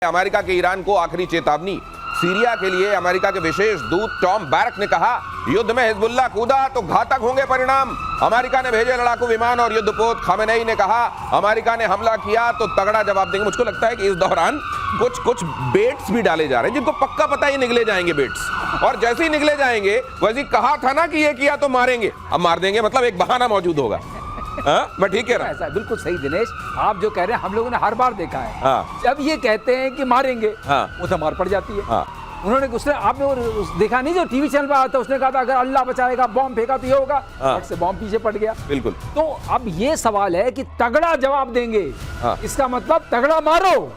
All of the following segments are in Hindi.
अमेरिका के ईरान को आखिरी चेतावनी। सीरिया के लिए अमेरिका के विशेष दूत टॉम बैरक ने कहा, युद्ध में हिजबुल्लाह कूदा तो घातक होंगे परिणाम। अमेरिका ने भेजे लड़ाकू विमान और युद्धपोत। खमेनेई ने कहा, अमेरिका ने हमला किया तो तगड़ा जवाब देंगे। मुझको लगता है कि इस दौरान कुछ बेट्स भी डाले जा रहे हैं जिनको पक्का पता ही निकले जाएंगे बेट्स, और जैसे ही निकले जाएंगे वैसे कहा था ना कि ये किया तो मारेंगे, अब मार देंगे, मतलब एक बहाना मौजूद होगा। मैं ठीक कह रहा हूं? ऐसा बिल्कुल सही दिनेश, आप जो कह रहे हैं हम लोगों ने हर बार देखा है। हाँ। जब ये कहते हैं कि मारेंगे, हाँ। वो तो मार पड़ जाती है। हाँ। उन्होंने उसने आपने देखा नहीं, जो टीवी चैनल पर आता उसने कहा था अगर अल्लाह बचाएगा बॉम्ब फेंका तो ये होगा। हाँ। फट से बॉम्ब पीछे पड़ गया। बिल्कुल। तो अब ये सवाल है कि तगड़ा जवाब देंगे, हाँ। इसका मतलब तगड़ा मारो।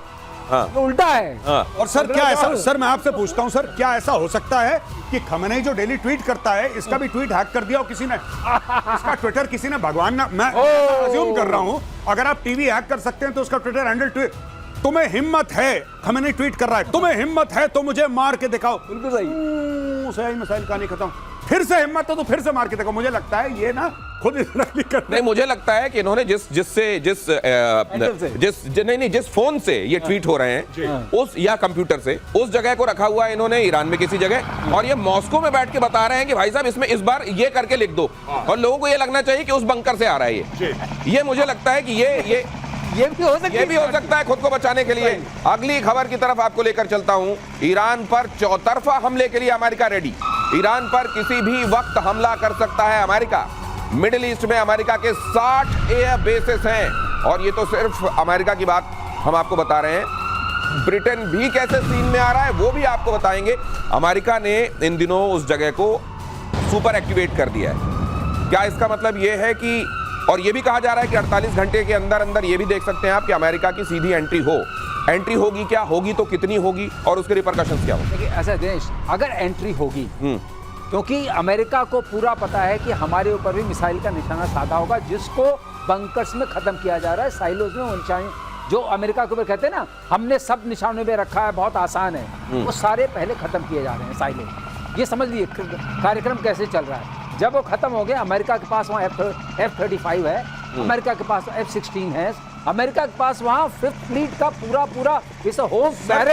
हाँ। तो उल्टा है। हाँ। और सर क्या ऐसा, सर मैं आपसे पूछता हूं सर, क्या ऐसा हो सकता है कि खमेनेई जो डेली ट्वीट करता है इसका भी ट्वीट हैक कर दिया हो किसी ने? इसका ट्विटर किसी ने, भगवान ना, मैं अज्यूम कर रहा हूं, अगर आप टीवी हैक कर सकते हैं तो उसका ट्विटर हैंडल ट्वीट, तुम्हें हिम्मत है, खमेनेई ट्वीट कर रहा है, तुम्हें हिम्मत है तो मुझे मार के दिखाओ। बिल्कुल सही। सही मसाइल कहानी खत्म। फिर से हिम्मत है तो फिर से मार के देखो। मुझे लगता है ये ना खुद नहीं, मुझे लगता है कि इन्होंने जिस फोन से ये ट्वीट हो रहे हैं उस या कंप्यूटर से उस जगह को रखा हुआ है इन्होंने ईरान में किसी जगह, और ये मॉस्को में बैठ के बता रहे हैं कि भाई साहब इसमें इस बार ये करके लिख दो, और लोगों को ये लगना चाहिए कि उस बंकर से आ रहा है ये मुझे लगता है कि ये भी हो सकता है खुद को बचाने के लिए। अगली खबर की तरफ आपको लेकर चलता हूं। ईरान पर चौतरफा हमले के लिए अमेरिका रेडी। ईरान पर किसी भी वक्त हमला कर सकता है अमेरिका। मिडिल ईस्ट में अमेरिका के 60 एयर बेसेस हैं, और ये तो सिर्फ अमेरिका की बात हम आपको बता रहे हैं। ब्रिटेन भी कैसे सीन में आ रहा है वो भी आपको बताएंगे। अमेरिका ने इन दिनों उस जगह को सुपर एक्टिवेट कर दिया है। क्या इसका मतलब ये है कि, और ये भी कहा जा रहा है कि 48 घंटे के अंदर अंदर ये भी देख सकते हैं आप कि अमेरिका की सीधी एंट्री होगी, क्या होगी तो कितनी होगी, और उसके रिपरकशंस क्या होंगे? ऐसा देश अगर एंट्री होगी, क्योंकि अमेरिका को पूरा पता है कि हमारे ऊपर भी मिसाइल का निशाना साधा होगा, जिसको बंकर्स में खत्म किया जा रहा है, साइलोज में वो निशाने जो अमेरिका के ऊपर कहते हैं ना हमने सब निशानों में रखा है, बहुत आसान है, वो सारे पहले खत्म किए जा रहे हैं साइलोज। ये समझ लीजिए कार्यक्रम कैसे चल रहा है। जब वो खत्म हो गए, अमेरिका के पास वहाँ F-35 है, अमेरिका के पास F-16 है, अमेरिका के पास वहाँ 5th फ्लीट का पूरा इस होम सर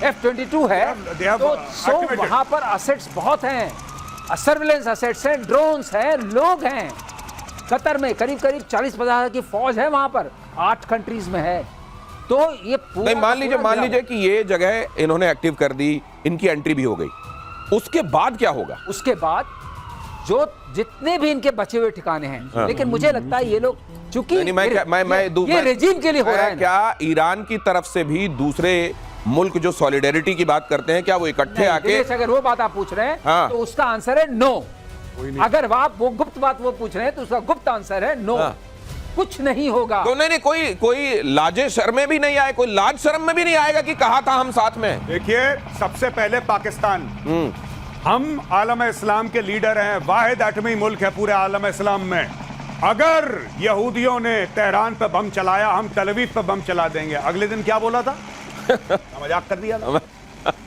F-22 है, तो वहाँ पर असेट्स बहुत हैं, सर्विलेंस असेट्स हैं, ड्रोन्स हैं, लोग हैं। कतर में करीब 40-50 की फौज है, वहाँ पर 8 कंट्रीज में है। तो ये नहीं, मान लीजिए कि ये जगह इन्होंने एक्टिव कर दी, इनकी एंट्री भी हो गई, उसके बाद क्या होगा? उसके बाद जो जितने भी इनके बचे हुए ठिकाने हैं, लेकिन मुझे लगता है ये लोग चूंकि ये रेजिम के लिए हो रहा है। क्या ईरान की तरफ से भी दूसरे मुल्क जो सॉलिडेरिटी की बात करते हैं, क्या वो इकट्ठे आके? अगर वो बात आप पूछ रहे हैं, हाँ। तो उसका आंसर है नो। अगर आप वो गुप्त बात वो पूछ रहे हैं तो उसका गुप्त आंसर है नो। हाँ। कुछ नहीं होगा। तो नहीं, कोई लाजे शर्मे भी नहीं आए, कोई लाज शर्म में भी नहीं आएगा कि कहा था हम साथ में। देखिए, सबसे पहले पाकिस्तान, हम आलम इस्लाम के लीडर हैं, वाहिद एटमी मुल्क है पूरे आलम इस्लाम में। अगर यहूदियों ने तेहरान पे बम चलाया, हम तल अवीव पे बम चला देंगे। अगले दिन क्या बोला था? मजाक कर दिया था।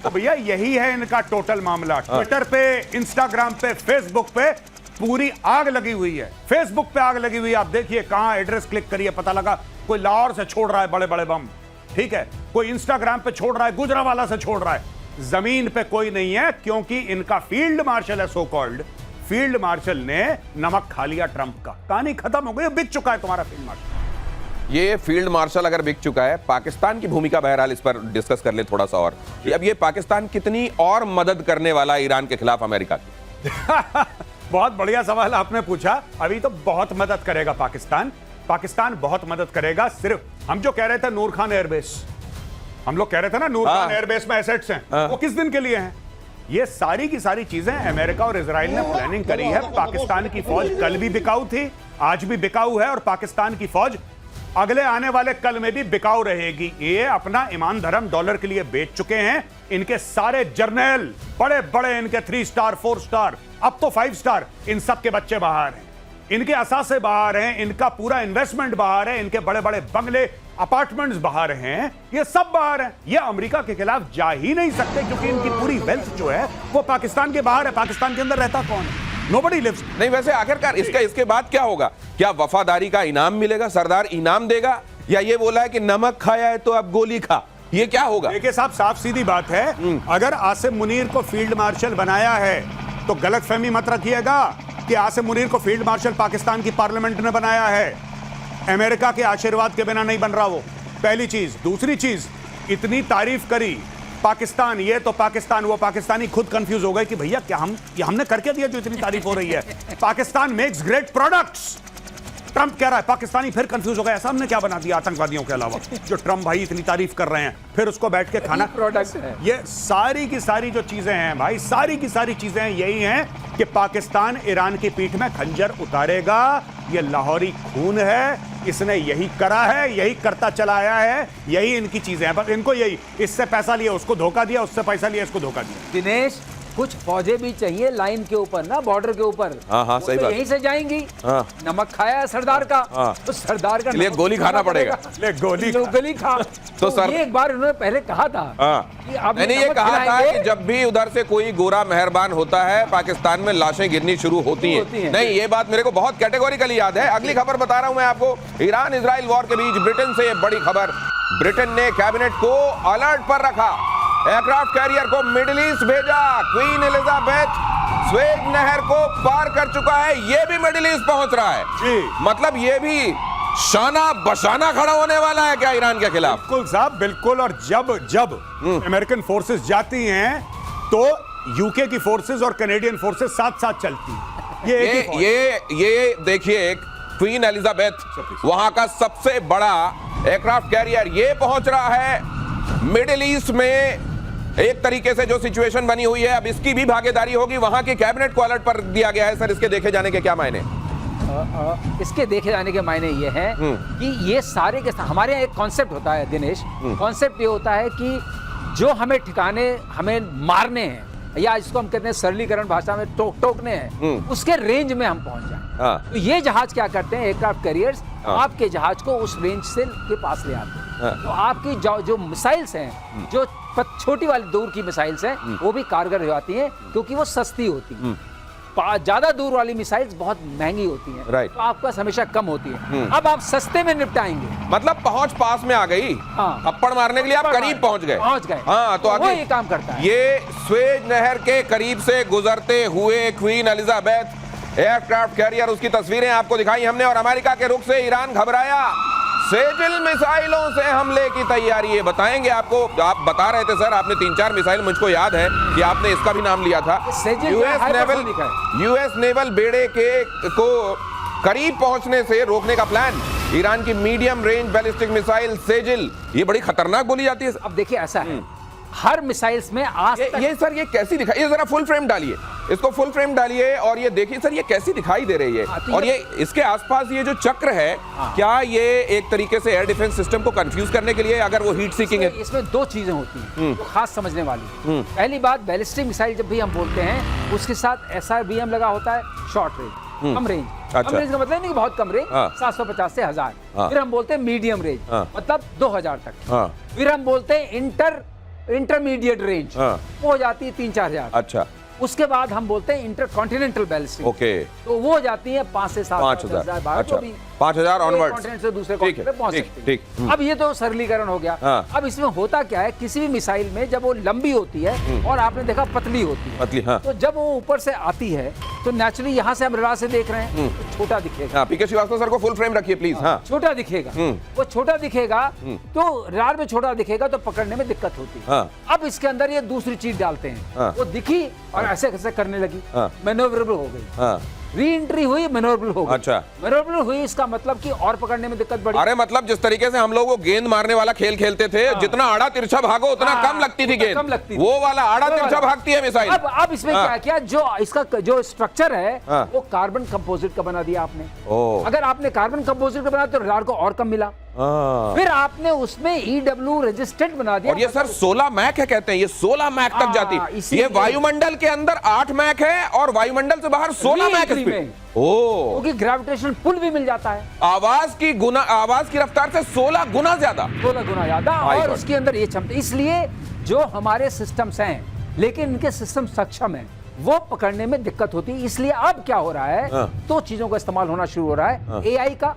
तो भैया यही है इनका टोटल मामला। ट्विटर पे, इंस्टाग्राम पे, फेसबुक पे पूरी आग लगी हुई है। फेसबुक पे आग लगी हुई है, आप देखिए कहां एड्रेस क्लिक करिए पता लगा। कोई लाहौर से छोड़ रहा है बड़े बड़े बम, ठीक है, कोई इंस्टाग्राम पे छोड़ रहा है, गुजरावाला से छोड़ रहा है। जमीन पे कोई नहीं है, क्योंकि इनका फील्ड मार्शल है, सो कॉल्ड फील्ड मार्शल ने नमक खा लिया ट्रंप का। कहानी खत्म हो गई, बिक चुका है तुम्हारा फील्ड मार्शल। ये फील्ड मार्शल अगर बिक चुका है, पाकिस्तान की भूमिका बहरहाल इस पर डिस्कस कर ले थोड़ा सा और। अब ये पाकिस्तान कितनी और मदद करने वाला ईरान के खिलाफ अमेरिका की? बहुत बढ़िया सवाल आपने पूछा। अभी तो बहुत मदद करेगा पाकिस्तान बहुत मदद करेगा। सिर्फ हम जो कह रहे थे नूर खान एयरबेस, हम लोग कह रहे थे ना नूर खान एयरबेस में एसेट्स हैं, वो किस दिन के लिए हैं? ये सारी की सारी चीजें अमेरिका और इजराइल ने प्लानिंग करी है। पाकिस्तान की फौज कल भी बिकाऊ थी, आज भी बिकाऊ है, और पाकिस्तान की फौज अगले आने वाले कल में भी बिकाऊ रहेगी। ये अपना ईमान धर्म डॉलर के लिए बेच चुके हैं। इनके सारे जर्नल, बड़े बड़े इनके 3 स्टार 4 स्टार, अब तो 5 स्टार, इन सब के बच्चे बाहर हैं, इनके असासे बाहर हैं, इनका पूरा इन्वेस्टमेंट बाहर है, इनके बड़े बड़े बंगले, अपार्टमेंट्स बाहर हैं, ये सब बाहर हैं। ये अमेरिका के खिलाफ जा ही नहीं सकते, क्योंकि इनकी पूरी वेल्थ जो है वो पाकिस्तान के बाहर है। पाकिस्तान के अंदर रहता कौन है? Nobody lives। नहीं, वैसे आखिरकार इसके बाद क्या होगा? क्या वफादारी का इनाम मिलेगा? सरदार इनाम देगा, या ये बोला है कि नमक खाया है तो अब गोली खा? ये क्या होगा? देखिए साहब, साफ सीधी बात है, अगर आसिम मुनीर को फील्ड मार्शल बनाया है तो गलतफहमी मत रखिएगा कि आसिम मुनीर को फील्ड मार्शल पाकिस्तान की पार्लियामेंट ने बनाया है। अमेरिका के आशीर्वाद के बिना नहीं बन रहा वो, पहली चीज। दूसरी चीज, इतनी तारीफ करी पाकिस्तान, ये तो पाकिस्तान, वो पाकिस्तानी खुद कंफ्यूज हो गए कि भैया क्या हमने करके दिया जो इतनी तारीफ हो रही है। Pakistan makes great products, Trump कह रहा है, पाकिस्तानी फिर कंफ्यूज हो गए, ऐसा हमने क्या बना दिया आतंकवादियों के अलावा जो ट्रंप भाई इतनी तारीफ कर रहे हैं, फिर उसको बैठ के खाना प्रोडक्ट है। ये सारी की सारी जो चीजें हैं भाई, सारी की सारी चीजें यही हैं कि पाकिस्तान ईरान की पीठ में खंजर उतारेगा। ये लाहौरी खून है, इसने यही करा है, यही करता चला आया है, यही इनकी चीजें हैं। पर इनको यही, इससे पैसा लिया उसको धोखा दिया, उससे पैसा लिया इसको धोखा दिया। दिनेश, कुछ फौजें भी चाहिए लाइन के ऊपर ना, बॉर्डर के ऊपर। हाँ, सही बात। यहीं से जाएंगी। हाँ। नमक खाया है सरदार का, तो सरदार का इसलिए नमक गोली खाना पड़ेगा। ले गोली गोली खा। तो सर, ये एक बार उन्होंने पहले कहा था कि आप मैंने ये कहा था कि जब भी उधर से कोई गोरा मेहरबान होता है, पाकिस्तान में लाशें गिरनी शुरू होती हैं। नहीं, ये बात मेरे को बहुत कैटेगोरिकली याद है। अगली खबर बता रहा हूं मैं आपको, ईरान इजराइल वॉर के बीच ब्रिटेन से बड़ी खबर। ब्रिटेन ने कैबिनेट को अलर्ट पर रखा, एयरक्राफ्ट कैरियर को मिडिल ईस्ट भेजा। क्वीन एलिजाबेथ स्वेज नहर को पार कर चुका है, ये भी मिडिल ईस्ट पहुंच रहा है जी। मतलब ये भी शाना बशाना खड़ा होने वाला है क्या ईरान के खिलाफ? बिल्कुल साहब, बिल्कुल। और जब अमेरिकन फोर्सेस जाती हैं तो यूके की फोर्सेस और कनेडियन फोर्सेस साथ साथ चलती हैं। ये देखिए, क्वीन एलिजाबेथ वहां का सबसे बड़ा एयरक्राफ्ट कैरियर ये पहुंच रहा है मिडिल ईस्ट में। एक तरीके से जो सिचुएशन बनी हुई है, अब इसकी भी भागीदारी होगी। वहां के कैबिनेट को अलर्ट पर दिया गया है। सर, इसके देखे जाने के क्या मायने? इसके देखे जाने के मायने ये हैं कि ये सारे के हमारे यहाँ एक कॉन्सेप्ट होता है दिनेश, कॉन्सेप्ट ये होता है कि जो हमें ठिकाने हमें मारने हैं, या जिसको हम कहते हैं सरलीकरण भाषा में टोकने हैं, उसके रेंज में हम पहुंच जाएं। तो ये जहाज क्या करते हैं, एयरक्राफ्ट कैरियर्स आपके जहाज को उस रेंज से के पास ले आते हैं। तो आपकी जो मिसाइल्स हैं, जो छोटी वाली दूर की मिसाइल्स हैं, वो भी कारगर हो जाती हैं क्योंकि वो सस्ती होती हैं। ज्यादा दूर वाली मिसाइल्स बहुत महंगी होती हैं, तो आपके पास हमेशा कम होती है। अब आप सस्ते में निपटाएंगे, मतलब पहुंच पास में आ गई। थप्पड़ मारने के लिए आप करीब पहुंच गए। हाँ, तो वो ये काम करता है। ये स्वेज नहर के करीब से गुजरते हुए क्वीन एलिजाबेथ एयरक्राफ्ट कैरियर, उसकी तस्वीरें आपको दिखाई हमने। और अमेरिका के रुख से ईरान घबराया, सेजिल मिसाइलों से हमले की तैयारी। ये बताएंगे आपको। आप बता रहे थे सर, आपने 3-4 मिसाइल, मुझको याद है कि आपने इसका भी नाम लिया था। यूएस नेवल बेड़े को करीब पहुंचने से रोकने का प्लान। ईरान की medium range ballistic missile Sejjil, ये बड़ी खतरनाक बोली जाती है। अब देखिए, ऐसा है हर मिसाइल्स में आज ये सर, ये कैसी दिखाई, ये जरा फुल फ्रेम डालिए, इसको फुल फ्रेम डालिए और ये देखिए सर, ये कैसी दिखाई दे रही है। और ये इसके आसपास ये जो चक्र है, क्या ये एक तरीके से एयर डिफेंस सिस्टम को कंफ्यूज करने के लिए, अगर वो हीट सीकिंग है? इसमें दो चीजें होती हैं तो खास समझने वाली। पहली बात, बैलिस्टिक मिसाइल जब भी हम बोलते हैं, उसके साथ SRBM लगा होता है, शॉर्ट रेंज, कम रेंज। कम रेंज का मतलब नहीं कि बहुत कम रेंज, 750 से 1000। फिर हम बोलते हैं मीडियम रेंज, मतलब 2000 तक। फिर हम बोलते हैं इंटरमीडिएट रेंज, वो हो जाती है 3-4 हजार। अच्छा। उसके बाद हम बोलते हैं इंटर कॉन्टिनेंटल बैलिस्टिक, ओके, तो वो हो जाती है 5 से 7 5000। अच्छा, 5000 ऑनवर्ड से दूसरे कॉन्टिनेंट पे पहुंच सकते हैं। अब ये तो सरलीकरण हो गया। अब इसमें होता क्या है, किसी भी मिसाइल में जब वो लंबी होती है और आपने देखा पतली होती है, पतली, तो जब वो ऊपर से आती है तो नेचुरली यहाँ से हम रडार से देख रहे हैं तो छोटा दिखेगा। पीके श्रीवास्तव सर को फुल फ्रेम रखिए प्लीज। छोटा दिखेगा, वो छोटा दिखेगा, तो रडार में छोटा दिखेगा तो पकड़ने में दिक्कत होती है। अब इसके अंदर ये दूसरी चीज डालते हैं, वो दिखी और ऐसे कैसे करने लगी, मैनोवरेबल हो गई, री एंट्री हुई, मैनोवरेबल हो गई। अच्छा, मैनोवरेबल हुई, इसका मतलब कि और पकड़ने में दिक्कत बढ़ी। अरे मतलब जिस तरीके से हम लोग वो गेंद मारने वाला खेल खेलते थे, जितना आड़ा तिरछा भागो उतना कम लगती थी गेंद, कम लगती, वो वाला आड़ा तिरछा भागती है मिसाइल। अब इसमें क्या किया, जो इसका जो स्ट्रक्चर है वो कार्बन कंपोजिट का बना दिया आपने। अगर आपने कार्बन कंपोजिट का बनाया तो रडार को और कम मिला। फिर आपने उसमें EW रेजिस्टेंट बना दिया। और ये सर 16 मैक है कहते हैं, ये 16 मैक तक जाती है। ये वायुमंडल के अंदर 8 मैक है और वायुमंडल से बाहर 16 मैक है। क्योंकि ग्रेविटेशनल पुल भी मिल जाता है। आवाज की रफ्तार से 16 गुना ज्यादा, 16 गुना ज्यादा। और उसके अंदर ये क्षमता, इसलिए जो हमारे सिस्टम्स हैं लेकिन इनके सिस्टम सक्षम है, वो पकड़ने में दिक्कत होती है। इसलिए अब क्या हो रहा है, तो चीजों का इस्तेमाल होना शुरू हो रहा है। AI का,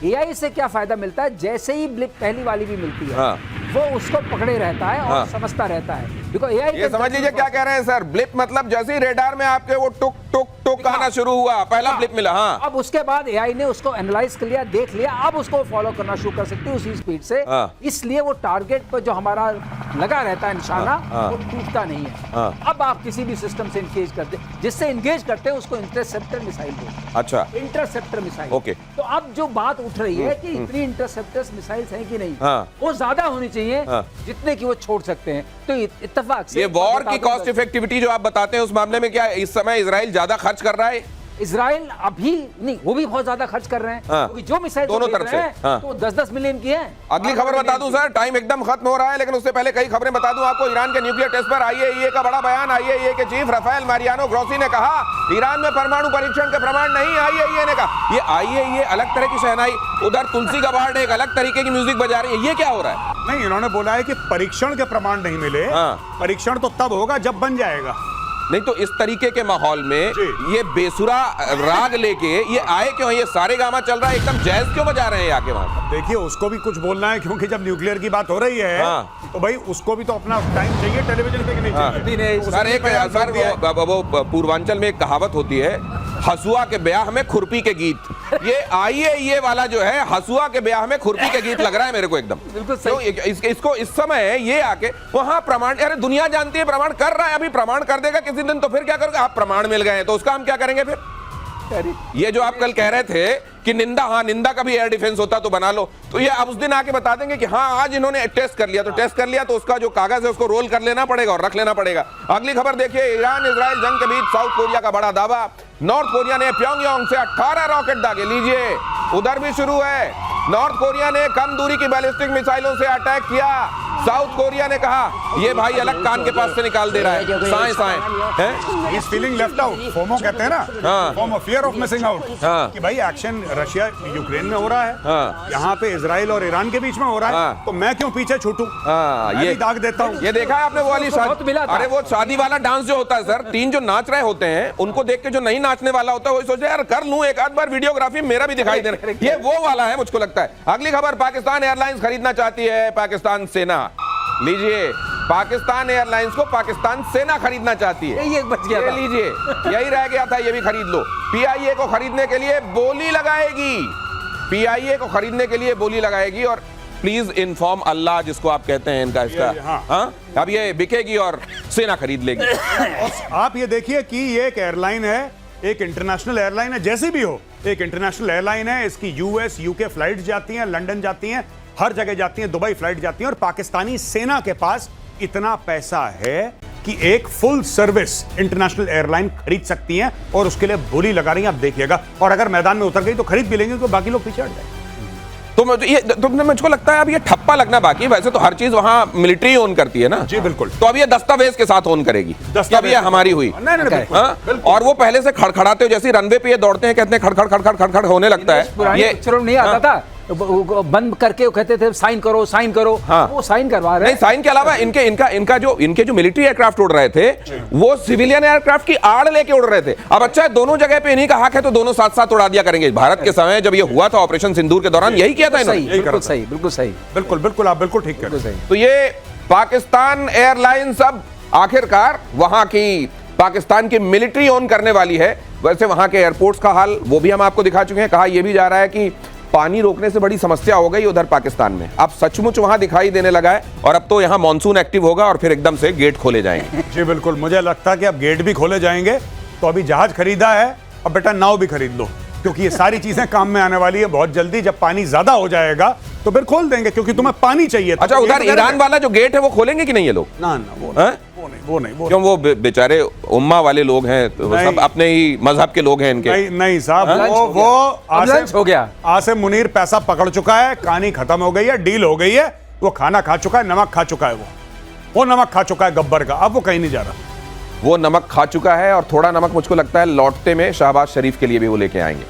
AI से क्या फायदा मिलता है, जैसे ही ब्लिप पहली वाली भी मिलती है वो उसको पकड़े रहता है और हाँ। समझता रहता है। बिकॉज एआई ये समझ लीजिए क्या कह रहे हैं सर, ब्लिप मतलब जैसे ही रेडार में आपके वो टुक टुक टुक आना शुरू हुआ, पहला ब्लिप मिला। हाँ, अब उसके बाद एआई ने उसको एनालाइज कर लिया, देख लिया, अब उसको फॉलो करना शुरू कर सकते हैं उसी स्पीड से। हाँ। इसलिए वो टारगेट पर जो हमारा लगा रहता है निशाना, हाँ। वो टूटता नहीं है। हाँ। अब आप किसी भी सिस्टम से इंगेज करते, जिससे इंगेज करते हैं उसको इंटरसेप्टर मिसाइल बोलते हैं। अच्छा, इंटरसेप्टर मिसाइल। ओके। तो अब जो बात उठ रही है कि इतनी इंटरसेप्टर्स मिसाइल्स हैं कि नहीं, हाँ। वो ज्यादा होनी चाहिए हाँ। जितने की वो छोड़ सकते हैं। तो इत्तेफाक से ये वॉर की कॉस्ट इफेक्टिविटी जो आप बताते हैं उस मामले में क्या इस समय इजराइल ज्यादा खर्च कर रहा है? इजराइल अभी नहीं, वो भी बहुत ज्यादा खर्च कर रहे हैं। हाँ। क्योंकि जो मिसाइल दोनों तरफ से, हाँ। तो 10-10 मिलियन की है। अगली खबर बता दूं सर, टाइम एकदम खत्म हो रहा है, लेकिन उससे पहले कई खबरें बता दूं आपको। ईरान के न्यूक्लियर टेस्ट पर आईएईए का बड़ा बयान। आईएईए के चीफ राफेल मारियानो ग्रोसी ने कहा ईरान में परमाणु परीक्षण के प्रमाण नहीं। आईएईए ने कहा, ये आईएईए अलग तरह की शहनाई, उधर तुलसी गबार्ड एक अलग तरीके की म्यूजिक बजा रही है, ये क्या हो रहा है? नहीं, इन्होंने बोला है कि परीक्षण के प्रमाण नहीं मिले। हाँ। परीक्षण तो तब होगा जब बन जाएगा। नहीं तो इस तरीके के माहौल में जी। ये बेसुरा राग लेके ये आए क्यों? ये सारे गामा चल रहा है, एकदम जैज क्यों बजा रहे हैं आके वहां? देखिए, उसको भी कुछ बोलना है, क्योंकि जब न्यूक्लियर की बात हो रही है हाँ। तो भाई उसको भी तो अपना टाइम चाहिए टेलीविजन पे कि नहीं हाँ। चाहिए? तो सर उसने एक बयान सर दिया है। वो पूर्वांचल में एक कहावत होती है, हसुआ के ब्याह में खुरपी के गीत। ये आईएईए वाला जो है हसुआ के ब्याह में खुरपी के गीत लग रहा है मेरे को एकदम। बिल्कुल सही। क्यों इसको इस समय ये आके वहां प्रमाण, अरे दुनिया जानती है प्रमाण कर रहा है, अभी प्रमाण कर देगा किसी दिन, तो फिर क्या करोगे आप? प्रमाण मिल गए हैं तो उसका हम क्या करेंगे फिर? ये जो आप कल कह रहे थे कि निंदा, हाँ निंदा का भी एयर डिफेंस होता तो बना लो, तो ये अब उस दिन आके बता देंगे कि हाँ आज इन्होंने टेस्ट कर लिया, तो टेस्ट कर लिया तो उसका जो कागज है उसको रोल कर लेना पड़ेगा और रख लेना पड़ेगा। अगली खबर देखिए, ईरान इजराइल जंग के बीच साउथ कोरिया का बड़ा दावा। नॉर्थ कोरिया ने प्योंगयांग से 18 रॉकेट दागे। लीजिए, उधर भी शुरू है। नॉर्थ कोरिया ने कम दूरी की बैलिस्टिक मिसाइलों से अटैक किया। साउथ कोरिया ने कहा ये भाई अलग कान के पास से निकाल दे रहा है, साए साए हैं। He's feeling left out, FOMO कहते हैं ना, हाँ। FOMO, fear of missing out, हाँ। कि भाई एक्शन रशिया यूक्रेन में हो रहा है, हाँ। यहाँ पे इजराइल और ईरान के बीच में हो रहा है, हाँ। तो मैं क्यों पीछे छूटूं? हाँ, मैं भी दाग देता हूँ। ये देखा है आपने वो वाली बहुत मिला था। अरे वो शादी वाला डांस जो होता है सर, तीन जो नाच रहे होते हैं उनको देख के जो नहीं नाचने वाला होता है वही सोचे यार कर लूं एक आध बार वीडियोग्राफी, मेरा भी दिखाई देना। ये वो वाला है मुझको लगता है। अगली खबर, पाकिस्तान एयरलाइंस खरीदना चाहती है पाकिस्तान सेना। लीजिए, पाकिस्तान एयरलाइंस को पाकिस्तान सेना खरीदना चाहती है। यही एक बच गया ये था। लीजिए, यही रह गया था, ये भी खरीद लो। पीआईए को खरीदने के लिए बोली लगाएगी, पीआईए को खरीदने के लिए बोली लगाएगी। और प्लीज इन्फॉर्म अल्लाह जिसको आप कहते हैं इनका इसका, हाँ। हाँ अब ये बिकेगी और सेना खरीद लेगी। और आप ये देखिए कि ये एक एयरलाइन है, एक इंटरनेशनल एयरलाइन है, जैसी भी हो एक इंटरनेशनल एयरलाइन है। इसकी यूएस यूके फ्लाइट जाती हैं, लंदन जाती हैं, हर जगह जाती हैं, दुबई फ्लाइट जाती हैं। और पाकिस्तानी सेना के पास इतना पैसा है कि एक फुल सर्विस इंटरनेशनल एयरलाइन खरीद सकती हैं और उसके लिए बोली लगा रही हैं। आप देखिएगा, और अगर मैदान में उतर गई तो खरीद भी लेंगे, तो बाकी लोग पीछे हट जाएंगे। तो मुझको लगता है अब ये ठप्पा लगना बाकी। वैसे तो हर चीज वहां मिलिट्री ओन करती है ना। जी बिल्कुल। तो अब ये दस्तावेज के साथ ओन करेगी, अब ये हमारी हुई। नहीं, नहीं, बिल्कुल, हाँ? और वो पहले से खड़खड़ाते हो, जैसे रनवे पे ये दौड़ते हैं, कहते हैं खड़ खड़ खड़ खड़ खड़ खड़ होने लगता है। पुरानी पिक्चरों में नहीं आता था, बंद करके वो कहते थे साइन करो साइन करो। हाँ। वो साइन करवा रहे नहीं, साइन के अलावा इनके जो मिलिट्री एयरक्राफ्ट उड़ रहे थे वो सिविलियन एयरक्राफ्ट की आड़ लेके उड़ रहे थे। अब अच्छा है दोनों जगह पे इन्हीं का हक है, तो दोनों साथ साथ उड़ा दिया करेंगे। भारत के समय जब ये हुआ था ऑपरेशन सिंदूर के दौरान यही किया था सही, इन्होंने। बिल्कुल सही, बिल्कुल सही, बिल्कुल बिल्कुल, आप बिल्कुल ठीक बिल्कुल कर सही। तो ये पाकिस्तान एयरलाइंस अब आखिरकार वहां की पाकिस्तान की मिलिट्री ओन करने वाली है। वैसे वहां के एयरपोर्ट्स का हाल वो भी हम आपको दिखा चुके हैं। कहा यह भी जा रहा है कि पानी रोकने से बड़ी समस्या हो गई उधर पाकिस्तान में, अब सचमुच वहां दिखाई देने लगा है। और अब तो यहां मॉनसून एक्टिव होगा और फिर एकदम से गेट खोले जाएंगे। जी बिल्कुल, मुझे लगता है कि अब गेट भी खोले जाएंगे। तो अभी जहाज खरीदा है, अब बेटा नाव भी खरीद लो, क्योंकि ये सारी चीजें काम में आने वाली है बहुत जल्दी। जब पानी ज्यादा हो जाएगा तो फिर खोल देंगे, क्योंकि तुम्हें पानी चाहिए। अच्छा, उधर ईरान वाला जो गेट है वो खोलेंगे कि नहीं ये लोग? ना ना, वो हैं? नहीं। क्यों? वो बेचारे उम्मा वाले लोग हैं, तो वो सब अपने ही मजहब के लोग हैं इनके। नहीं साहब, वो लंच हो गया। आसिम मुनीर पैसा पकड़ चुका है, कहानी खत्म हो गई है, डील हो गई है। वो खाना खा चुका है, नमक खा चुका है, वो नमक खा चुका है गब्बर का। अब वो कहीं नहीं जा रहा। वो नमक खा चुका है और थोड़ा नमक मुझको लगता है लौटते में शहबाज शरीफ के लिए भी वो लेके आएंगे।